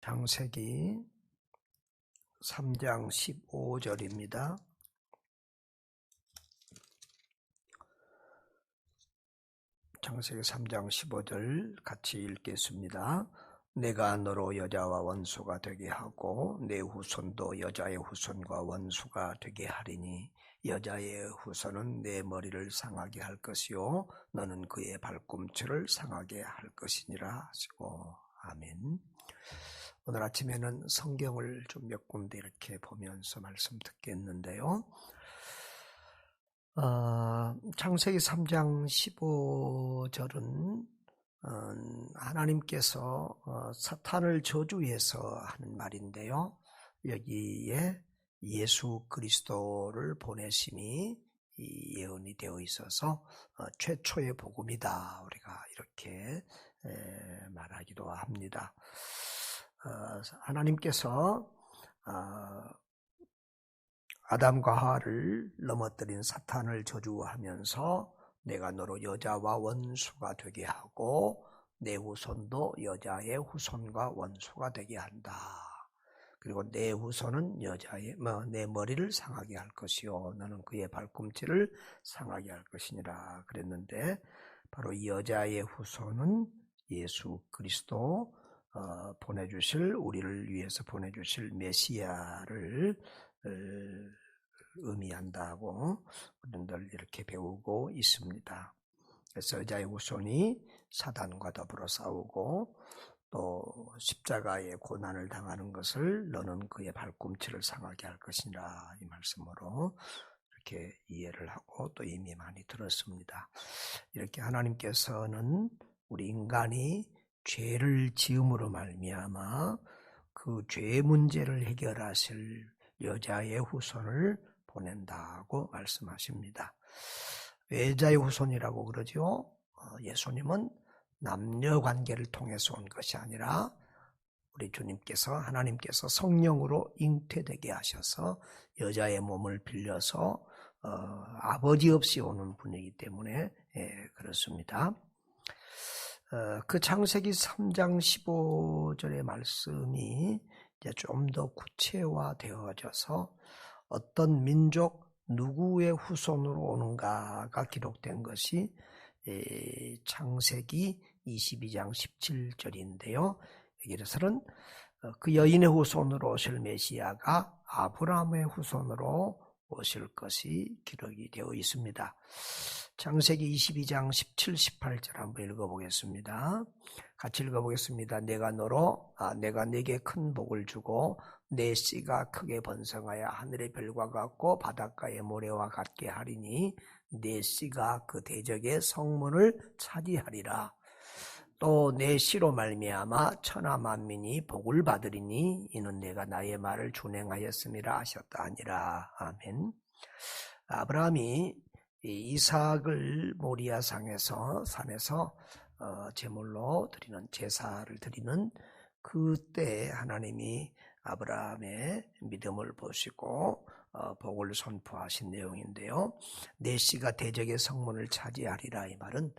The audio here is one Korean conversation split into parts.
창세기 3장 15절입니다. 창세기 3장 15절 같이 읽겠습니다. 내가 너로 여자와 원수가 되게 하고 내 후손도 여자의 후손과 원수가 되게 하리니 여자의 후손은 내 머리를 상하게 할 것이요 너는 그의 발꿈치를 상하게 할 것이니라 하시고 아멘. 오늘 아침에는 성경을 좀 몇 군데 이렇게 보면서 말씀 듣겠는데요. 창세기 3장 15절은 하나님께서 사탄을 저주해서 하는 말인데요. 여기에 예수 그리스도를 보내심이 예언이 되어 있어서 최초의 복음이다. 우리가 이렇게 말하기도 합니다. 하나님께서 아담과 하와를 넘어뜨린 사탄을 저주하면서 내가 너로 여자와 원수가 되게 하고 내 후손도 여자의 후손과 원수가 되게 한다. 그리고 내 후손은 내 머리를 상하게 할 것이요 너는 그의 발꿈치를 상하게 할 것이니라 그랬는데 바로 이 여자의 후손은 예수 그리스도 보내주실 우리를 위해서 보내주실 메시아를 의미한다고 우리들 이렇게 배우고 있습니다. 그래서 여자의 후손이 사단과 더불어 싸우고 또 십자가의 고난을 당하는 것을 너는 그의 발꿈치를 상하게 할 것이라 이 말씀으로 이렇게 이해를 하고 또 이미 많이 들었습니다. 이렇게 하나님께서는 우리 인간이 죄를 지음으로 말미암아 그 죄 문제를 해결하실 여자의 후손을 보낸다고 말씀하십니다. 여자의 후손이라고 그러죠. 예수님은 남녀 관계를 통해서 온 것이 아니라 우리 주님께서 하나님께서 성령으로 잉태되게 하셔서 여자의 몸을 빌려서 아버지 없이 오는 분이기 때문에 그렇습니다. 그 창세기 3장 15절의 말씀이 이제 좀 더 구체화되어져서 어떤 민족 누구의 후손으로 오는가가 기록된 것이 창세기 22장 17절인데요. 여기서는 그 여인의 후손으로 오실 메시아가 아브라함의 후손으로 오실 것이 기록이 되어 있습니다. 창세기 22장 17, 18절 한번 읽어보겠습니다. 같이 읽어보겠습니다. 내가 내게 큰 복을 주고 내 씨가 크게 번성하여 하늘의 별과 같고 바닷가의 모래와 같게 하리니 내 씨가 그 대적의 성문을 차지하리라. 또 내 씨로 말미암아 천하 만민이 복을 받으리니 이는 내가 나의 말을 준행하였음이라 하셨다 하니라. 아멘. 아브라함이 이삭을 모리아 산에서 제물로 드리는 제사를 드리는 그때 하나님이 아브라함의 믿음을 보시고 복을 선포하신 내용인데요. 내 씨가 대적의 성문을 차지하리라 이 말은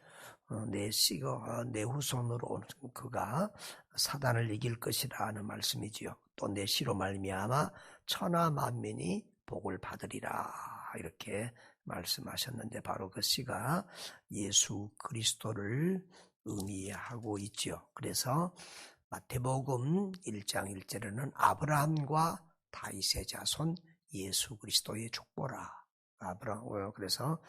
내 씨가 내 후손으로 오는 그가 사단을 이길 것이라는 말씀이지요. 또 내 씨로 말미암아 천하 만민이 복을 받으리라 이렇게 말씀하셨는데 바로 그 씨가 예수 그리스도를 의미하고 있죠. 그래서 마태복음 1장 1절에는 아브라함과 다윗의 자손 예수 그리스도의 족보라. 그래서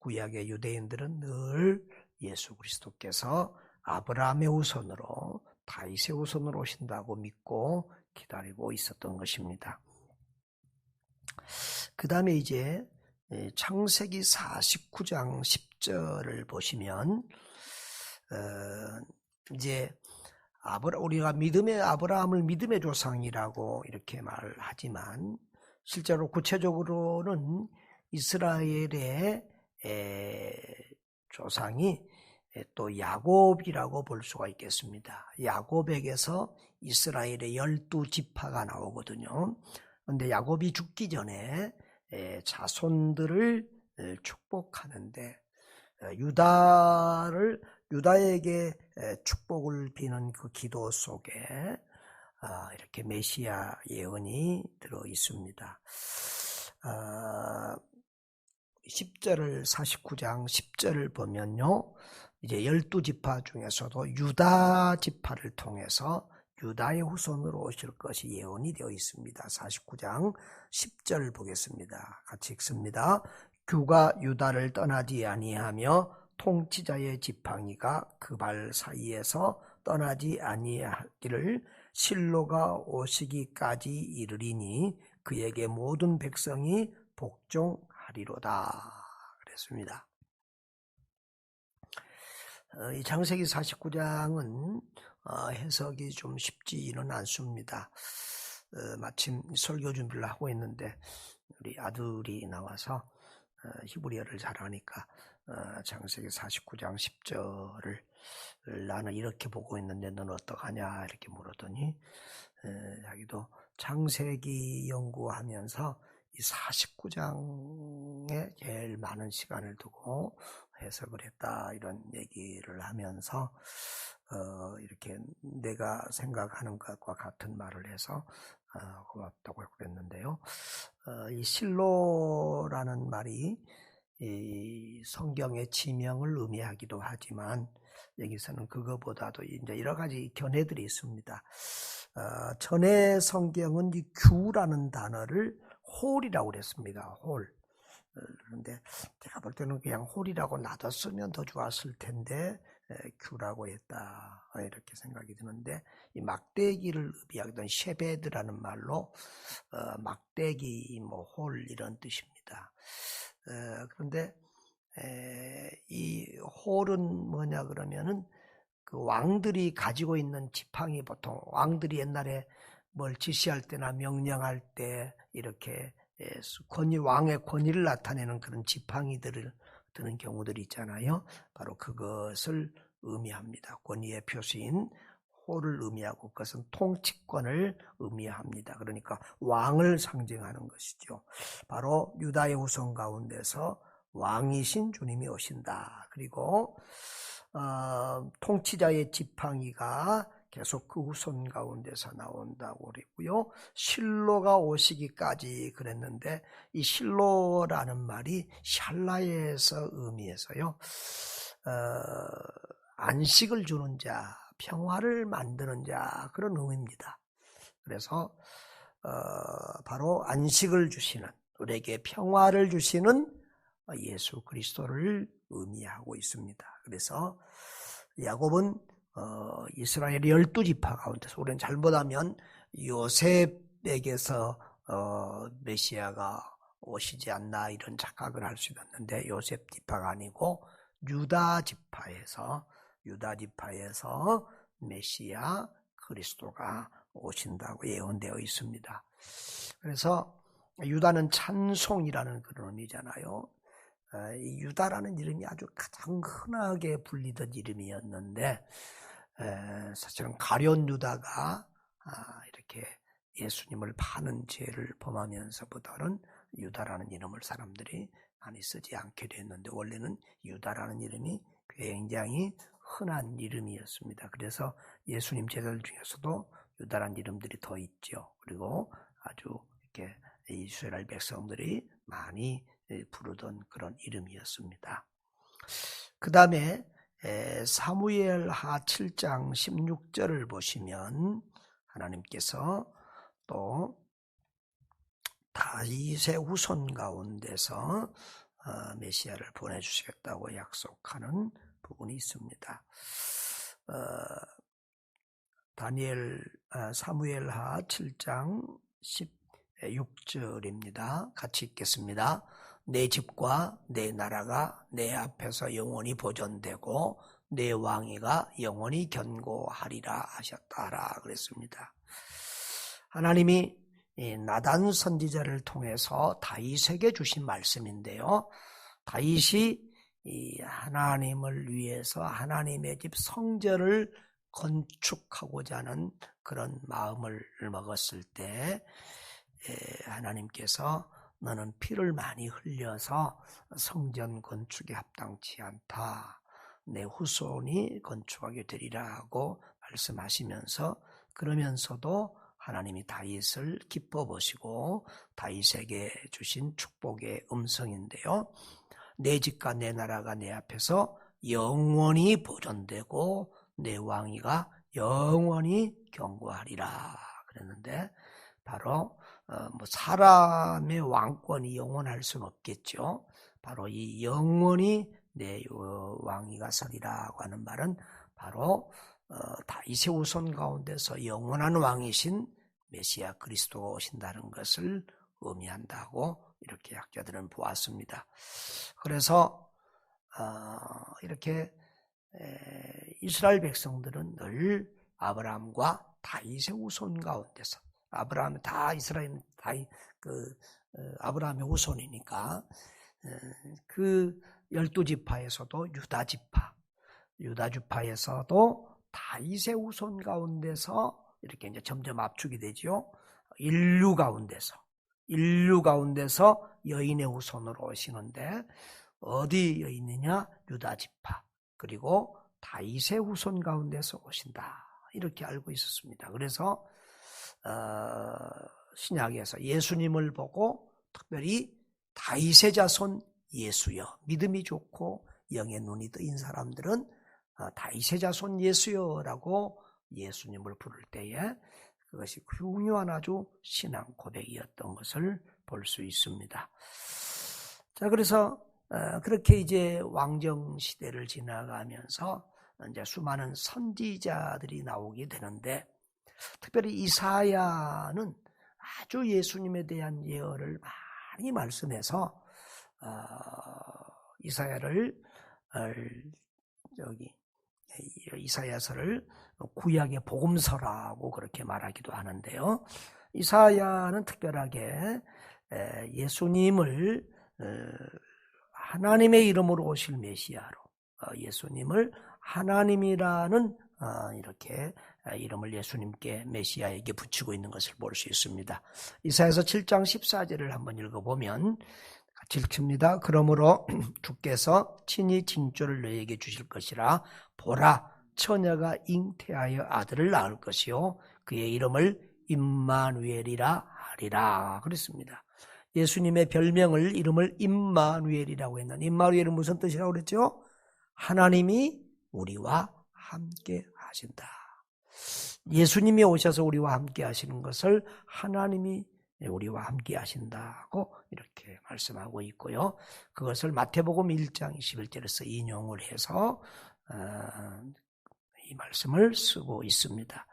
구약의 유대인들은 늘 예수 그리스도께서 아브라함의 후손으로 다윗의 후손으로 오신다고 믿고 기다리고 있었던 것입니다. 그 다음에 이제 창세기 49장 10절을 보시면 이제 우리가 아브라함을 믿음의 조상이라고 이렇게 말하지만 실제로 구체적으로는 이스라엘의 조상이 또 야곱이라고 볼 수가 있겠습니다. 야곱에게서 이스라엘의 12지파가 나오거든요. 그런데 야곱이 죽기 전에 자손들을 축복하는데 유다에게 축복을 비는 그 기도 속에 이렇게 메시아 예언이 들어 있습니다. 10절을 49장 10절을 보면요. 이제 12지파 중에서도 유다 지파를 통해서 유다의 후손으로 오실 것이 예언이 되어 있습니다. 49장 10절 보겠습니다. 같이 읽습니다. 규가 유다를 떠나지 아니하며 통치자의 지팡이가 그 발 사이에서 떠나지 아니하기를 실로가 오시기까지 이르리니 그에게 모든 백성이 복종하리로다 그랬습니다. 이 창세기 49장은 해석이 좀 쉽지는 않습니다. 마침 설교 준비를 하고 있는데 우리 아들이 나와서 히브리어를 잘하니까 창세기 49장 10절을 나는 이렇게 보고 있는데 너는 어떡하냐 이렇게 물었더니 자기도 창세기 연구하면서 이 49장에 제일 많은 시간을 두고 해석을 했다 이런 얘기를 하면서 이렇게 내가 생각하는 것과 같은 말을 해서 고맙다고 그랬는데요. 이 실로라는 말이 이 성경의 지명을 의미하기도 하지만 여기서는 그거보다도 이제 여러 가지 견해들이 있습니다. 전에 성경은 이 규라는 단어를 홀이라고 그랬습니다. 홀. 그런데 제가 볼 때는 그냥 홀이라고 놔뒀으면 더 좋았을 텐데 규라고 했다 이렇게 생각이 드는데 이 막대기를 의미하던 셰베드라는 말로 막대기 홀 이런 뜻입니다. 그런데 이 홀은 뭐냐 그러면은 그 왕들이 가지고 있는 지팡이 보통 왕들이 옛날에 뭘 지시할 때나 명령할 때 이렇게 왕의 권위를 나타내는 그런 지팡이들을 드는 경우들이 있잖아요. 바로 그것을 의미합니다. 권위의 표시인 홀을 의미하고 그것은 통치권을 의미합니다. 그러니까 왕을 상징하는 것이죠. 바로 유다의 후손 가운데서 왕이신 주님이 오신다. 그리고 통치자의 지팡이가 계속 그 후손 가운데서 나온다고 그랬고요. 실로가 오시기까지 그랬는데 이 실로라는 말이 샬라에서 의미해서요. 안식을 주는 자, 평화를 만드는 자 그런 의미입니다. 그래서 바로 안식을 주시는 우리에게 평화를 주시는 예수 그리스도를 의미하고 있습니다. 그래서 야곱은 이스라엘 12지파 가운데서 우리는 잘못하면 요셉에게서 메시아가 오시지 않나 이런 착각을 할 수 있는데 요셉 지파가 아니고 유다 지파에서 메시아 그리스도가 오신다고 예언되어 있습니다. 그래서 유다는 찬송이라는 그런 의미잖아요. 이 유다라는 이름이 아주 가장 흔하게 불리던 이름이었는데 사실은 가룟 유다가 이렇게 예수님을 파는 죄를 범하면서부터는 유다라는 이름을 사람들이 많이 쓰지 않게 됐는데 원래는 유다라는 이름이 굉장히 흔한 이름이었습니다. 그래서 예수님 제자들 중에서도 유다라는 이름들이 더 있죠. 그리고 아주 이렇게 이스라엘 백성들이 많이 부르던 그런 이름이었습니다. 그 다음에 사무엘하 7장 16절을 보시면 하나님께서 또 다윗의 후손 가운데서 메시아를 보내주시겠다고 약속하는 부분이 있습니다. 사무엘하 7장 16절입니다. 같이 읽겠습니다. 내 집과 내 나라가 내 앞에서 영원히 보존되고 내 왕위가 영원히 견고하리라 하셨다라 그랬습니다. 하나님이 나단 선지자를 통해서 다윗에게 주신 말씀인데요. 다윗이 하나님을 위해서 하나님의 집 성전을 건축하고자 하는 그런 마음을 먹었을 때 하나님께서 너는 피를 많이 흘려서 성전 건축에 합당치 않다. 내 후손이 건축하게 되리라 하고 말씀하시면서 그러면서도 하나님이 다윗을 기뻐 보시고 다윗에게 주신 축복의 음성인데요. 내 집과 내 나라가 내 앞에서 영원히 보존되고 내 왕위가 영원히 견고하리라 그랬는데, 바로 사람의 왕권이 영원할 수는 없겠죠. 바로 이 영원히 내 왕위가 서리라고 하는 말은 바로 다윗의 후손 가운데서 영원한 왕이신 메시아 그리스도가 오신다는 것을 의미한다고 이렇게 학자들은 보았습니다. 그래서 이렇게 이스라엘 백성들은 늘 아브라함과 다윗의 후손 가운데서, 아브라함은 다 이스라엘 아브라함의 후손이니까 그 12지파에서도 유다 지파에서도 다윗의 후손 가운데서 이렇게 이제 점점 압축이 되죠. 인류 가운데서 여인의 후손으로 오시는데, 어디 여인이냐? 유다 지파, 그리고 다윗의 후손 가운데서 오신다, 이렇게 알고 있었습니다. 그래서 신약에서 예수님을 보고 특별히 다윗의 자손 예수여, 믿음이 좋고 영의 눈이 뜨인 사람들은 다윗의 자손 예수여라고 예수님을 부를 때에 그것이 훌륭한 아주 신앙 고백이었던 것을 볼 수 있습니다. 자, 그래서 그렇게 이제 왕정 시대를 지나가면서 이제 수많은 선지자들이 나오게 되는데, 특별히 이사야는 아주 예수님에 대한 예언을 많이 말씀해서 이사야서를 구약의 복음서라고 그렇게 말하기도 하는데요. 이사야는 특별하게 예수님을 하나님의 이름으로 오실 메시아로, 예수님을 하나님이라는 이렇게 이름을 예수님께 메시아에게 붙이고 있는 것을 볼 수 있습니다. 이사야서 7장 14절을 한번 읽어보면 같이 읽습니다. 그러므로 주께서 친히 징조를 너에게 주실 것이라. 보라, 처녀가 잉태하여 아들을 낳을 것이요 그의 이름을 임마누엘이라 하리라 그랬습니다. 예수님의 별명을, 이름을 임마누엘이라고 했는데, 임마누엘은 무슨 뜻이라고 그랬죠? 하나님이 우리와 함께 하신다. 예수님이 오셔서 우리와 함께 하시는 것을 하나님이 우리와 함께 하신다고 이렇게 말씀하고 있고요. 그것을 마태복음 1장 21절에서 인용을 해서 이 말씀을 쓰고 있습니다.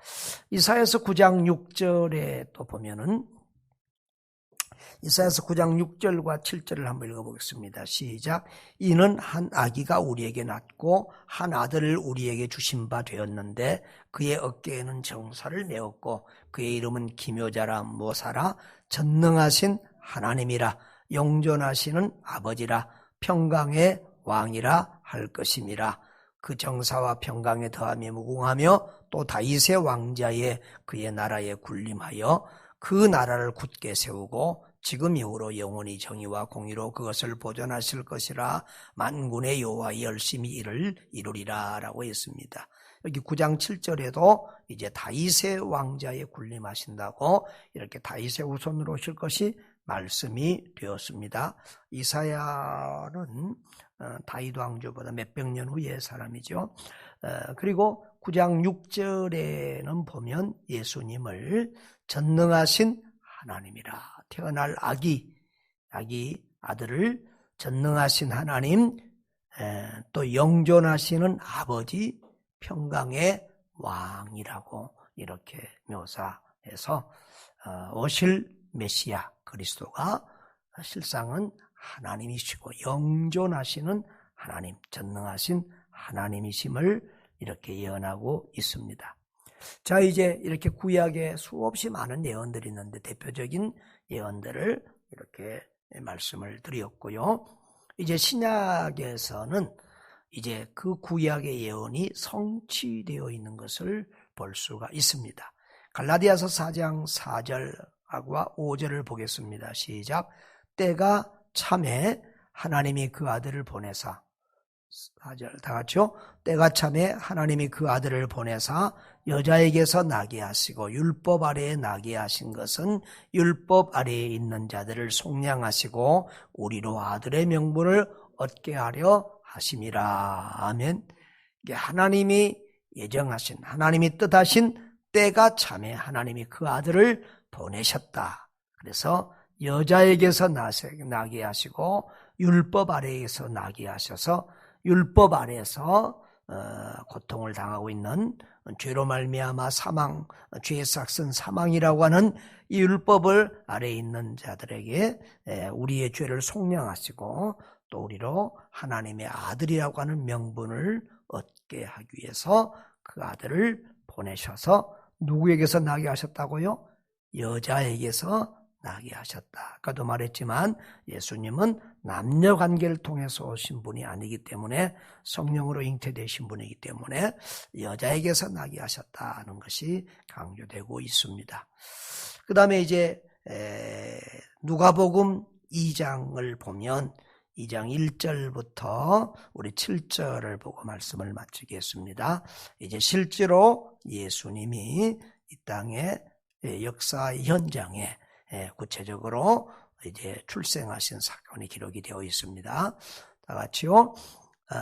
이사야서 9장 6절에 또 보면은, 이사야서 9장 6절과 7절을 한번 읽어보겠습니다. 시작. 이는 한 아기가 우리에게 낳고 한 아들을 우리에게 주신 바 되었는데 그의 어깨에는 정사를 메었고 그의 이름은 기묘자라, 모사라, 전능하신 하나님이라, 영존하시는 아버지라, 평강의 왕이라 할 것임이라. 그 정사와 평강에 더함이 무궁하며 또 다윗의 왕자의 그의 나라에 군림하여 그 나라를 굳게 세우고 지금 이후로 영원히 정의와 공의로 그것을 보존하실 것이라. 만군의 여호와 열심히 이를 이루리라 라고 했습니다. 여기 9장 7절에도 이제 다윗의 왕자에 군림하신다고 이렇게 다윗의 후손으로 오실 것이 말씀이 되었습니다. 이사야는 다윗 왕조보다 몇백 년 후의 사람이죠. 그리고 9장 6절에는 보면 예수님을 전능하신 하나님이라, 태어날 아들을 전능하신 하나님, 또 영존하시는 아버지, 평강의 왕이라고 이렇게 묘사해서 오실 메시아 그리스도가 실상은 하나님이시고 영존하시는 하나님, 전능하신 하나님이심을 이렇게 예언하고 있습니다. 자, 이제 이렇게 구약에 수없이 많은 예언들이 있는데 대표적인 예언들을 이렇게 말씀을 드렸고요. 이제 신약에서는 이제 그 구약의 예언이 성취되어 있는 것을 볼 수가 있습니다. 갈라디아서 4장 4절과 5절을 보겠습니다. 시작. 때가 참에 하나님이 그 아들을 보내사 4절 다 같이요. 때가 참에 하나님이 그 아들을 보내사 여자에게서 나게 하시고 율법 아래에 나게 하신 것은 율법 아래에 있는 자들을 속량하시고 우리로 아들의 명분을 얻게 하려 하심이라. 아멘. 이게 하나님이 예정하신, 하나님이 뜻하신 때가 참에 하나님이 그 아들을 보내셨다. 그래서 여자에게서 나게 하시고 율법 아래에서 나게 하셔서 율법 아래에서 고통을 당하고 있는 죄로 말미암아 사망, 죄의 삭은 사망이라고 하는 이 율법을 아래에 있는 자들에게 우리의 죄를 속량하시고 또 우리로 하나님의 아들이라고 하는 명분을 얻게 하기 위해서 그 아들을 보내셔서 누구에게서 나게 하셨다고요? 여자에게서 나게 하셨다. 아까도 말했지만 예수님은 남녀관계를 통해서 오신 분이 아니기 때문에 성령으로 잉태되신 분이기 때문에 여자에게서 나게 하셨다는 것이 강조되고 있습니다. 그 다음에 이제 누가복음 2장을 보면 2장 1절부터 우리 7절을 보고 말씀을 마치겠습니다. 이제 실제로 예수님이 이 땅의 역사 현장에 구체적으로 이제 출생하신 사건이 기록이 되어 있습니다. 다 같이요.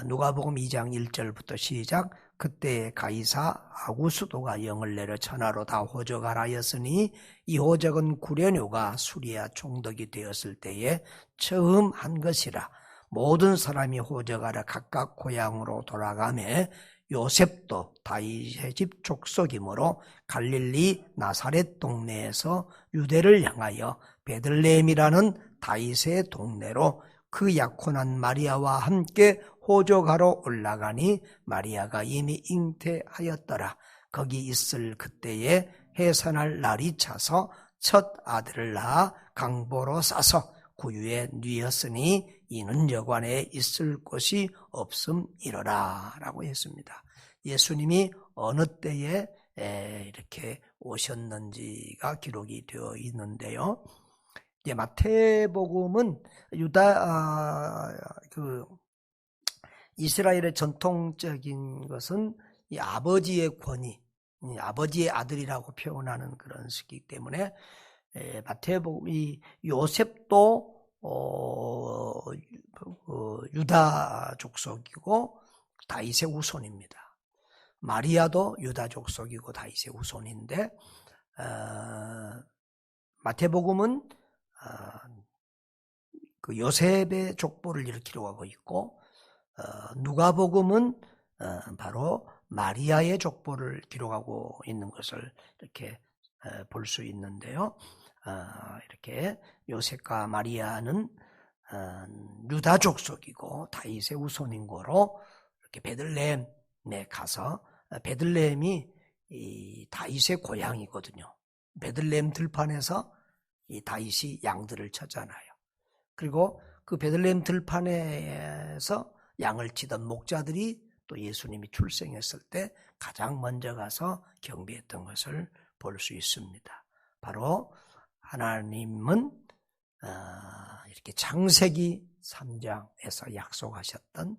누가복음 2장 1절부터 시작. 그때 가이사 아구스도가 영을 내려 천하로 다 호적하라였으니 이 호적은 구레뇨가 수리아 총독이 되었을 때에 처음 한 것이라. 모든 사람이 호적하러 각각 고향으로 돌아가매 요셉도 다윗의 집 족속이므로 갈릴리 나사렛 동네에서 유대를 향하여 베들레헴이라는 다윗의 동네로 그 약혼한 마리아와 함께 호적하러 올라가니 마리아가 이미 잉태하였더라. 거기 있을 그때에 해산할 날이 차서 첫 아들을 낳아 강보로 싸서 구유에 뉘었으니 이는 여관에 있을 곳이 없음이로라 라고 했습니다. 예수님이 어느 때에 이렇게 오셨는지가 기록이 되어 있는데요. 이제 마태복음은 이스라엘의 전통적인 것은 이 아버지의 권위, 아버지의 아들이라고 표현하는 그런 시기 때문에 마태복음 이 요셉도 유다 족속이고 다윗의 후손입니다. 마리아도 유다 족속이고 다윗의 후손인데 마태복음은 그 요셉의 족보를 이렇게 기록하고 있고 누가복음은 바로 마리아의 족보를 기록하고 있는 것을 이렇게 볼 수 있는데요. 이렇게 요셉과 마리아는 유다 족속이고 다윗의 후손인 거로 이렇게 베들레헴에 가서 베들레헴이 이 다윗의 고향이거든요. 베들레헴 들판에서 이 다윗이 양들을 쳤잖아요. 그리고 그 베들레헴 들판에서 양을 치던 목자들이 또 예수님이 출생했을 때 가장 먼저 가서 경배했던 것을 볼 수 있습니다. 바로 하나님은 이렇게 창세기 3장에서 약속하셨던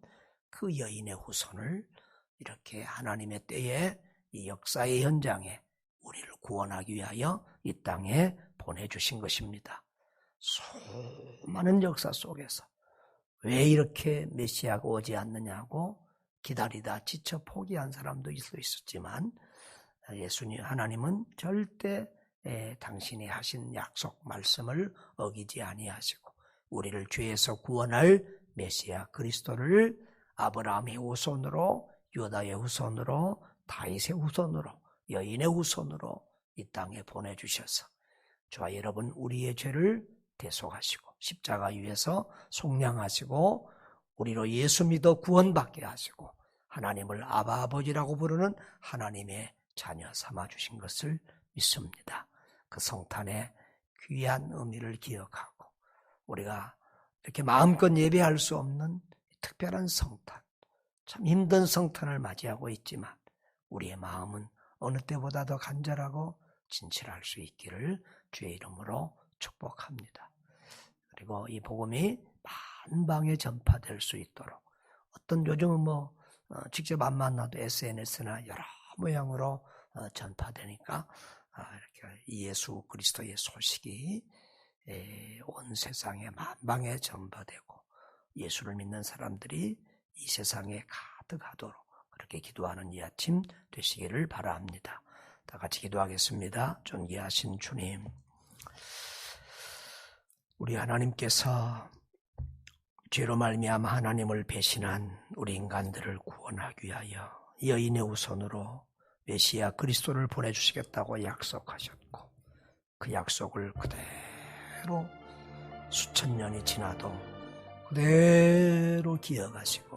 그 여인의 후손을 이렇게 하나님의 때에 이 역사의 현장에 우리를 구원하기 위하여 이 땅에 보내주신 것입니다. 수많은 역사 속에서 왜 이렇게 메시아가 오지 않느냐고 기다리다 지쳐 포기한 사람도 있었지만 예수님 하나님은 절대 당신이 하신 약속 말씀을 어기지 아니하시고 우리를 죄에서 구원할 메시아 그리스도를 아브라함의 후손으로 유다의 후손으로 다윗의 후손으로 여인의 후손으로 이 땅에 보내주셔서 저와 여러분 우리의 죄를 대속하시고 십자가 위에서 속량하시고 우리로 예수 믿어 구원받게 하시고 하나님을 아바 아버지라고 부르는 하나님의 자녀 삼아주신 것을 믿습니다. 그 성탄의 귀한 의미를 기억하고 우리가 이렇게 마음껏 예배할 수 없는 특별한 성탄, 참 힘든 성탄을 맞이하고 있지만 우리의 마음은 어느 때보다 더 간절하고 진실할 수 있기를 주의 이름으로 축복합니다. 그리고 이 복음이 만방에 전파될 수 있도록 어떤 요즘은 직접 안 만나도 SNS나 여러 모양으로 전파되니까 이렇게 예수 그리스도의 소식이 온 세상에 만방에 전파되고 예수를 믿는 사람들이 이 세상에 가득하도록 그렇게 기도하는 이 아침 되시기를 바랍니다. 다 같이 기도하겠습니다. 존귀하신 주님, 우리 하나님께서 죄로 말미암아 하나님을 배신한 우리 인간들을 구원하기 위하여 여인의 후손으로 메시아 그리스도를 보내주시겠다고 약속하셨고 그 약속을 그대로 수천 년이 지나도 그대로 기억하시고